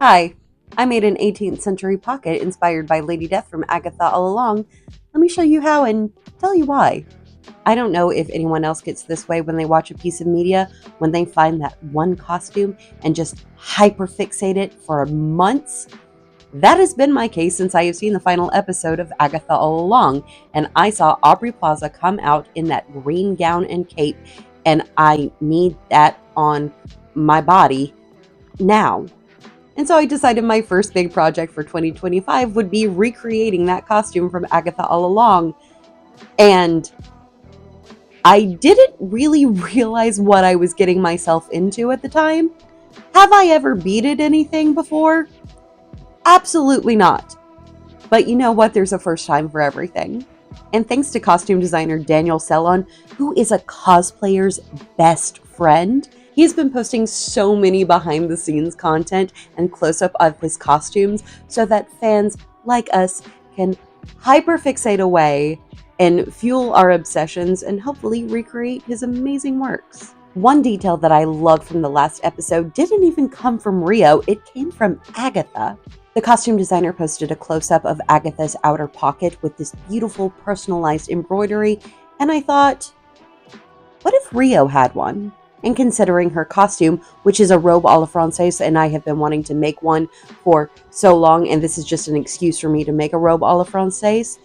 Hi, I made an 18th century pocket inspired by Lady Death from Agatha all along. Let me show you how and tell you why. I don't know if anyone else gets this way when they watch a piece of media, when they find that one costume and just hyperfixate it for months. That has been my case since I have seen the final episode of Agatha all along, and I saw Aubrey Plaza come out in that green gown and cape, and I need that on my body now. And so I decided my first big project for 2025 would be recreating that costume from Agatha all along. And I didn't really realize what I was getting myself into at the time. Have I ever beaded anything before? Absolutely not. But you know what? There's a first time for everything. And thanks to costume designer Daniel Sellon, who is a cosplayer's best friend, he's been posting so many behind the scenes content and close up of his costumes so that fans like us can hyperfixate away and fuel our obsessions and hopefully recreate his amazing works. One detail that I loved from the last episode didn't even come from Rio, it came from Agatha. The costume designer posted a close-up of Agatha's outer pocket with this beautiful personalized embroidery, and I thought, what if Rio had one? And considering her costume, which is a robe a la Francaise, and I have been wanting to make one for so long, and this is just an excuse for me to make a robe a la Francaise,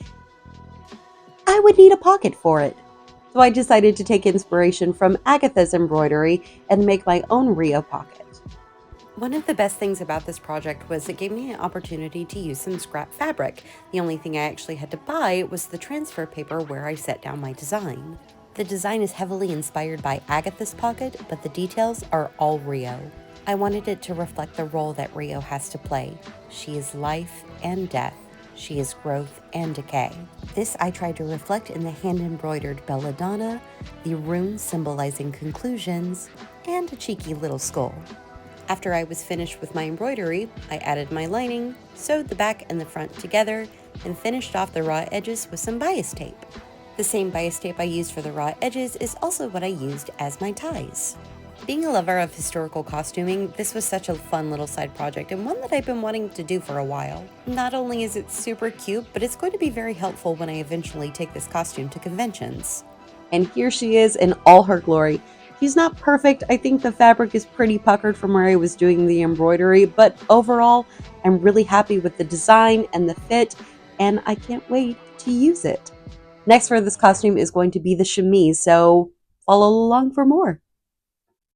I would need a pocket for it. So I decided to take inspiration from Agatha's embroidery and make my own Rio pocket. One of the best things about this project was it gave me an opportunity to use some scrap fabric. The only thing I actually had to buy was the transfer paper where I set down my design. The design is heavily inspired by Agatha's pocket, but the details are all Rio. I wanted it to reflect the role that Rio has to play. She is life and death. She is growth and decay. This I tried to reflect in the hand-embroidered belladonna, the runes symbolizing conclusions, and a cheeky little skull. After I was finished with my embroidery, I added my lining, sewed the back and the front together, and finished off the raw edges with some bias tape. The same bias tape I used for the raw edges is also what I used as my ties. Being a lover of historical costuming, this was such a fun little side project and one that I've been wanting to do for a while. Not only is it super cute, but it's going to be very helpful when I eventually take this costume to conventions. And here she is in all her glory. She's not perfect. I think the fabric is pretty puckered from where I was doing the embroidery, but overall, I'm really happy with the design and the fit, and I can't wait to use it. Next for this costume is going to be the chemise, so follow along for more.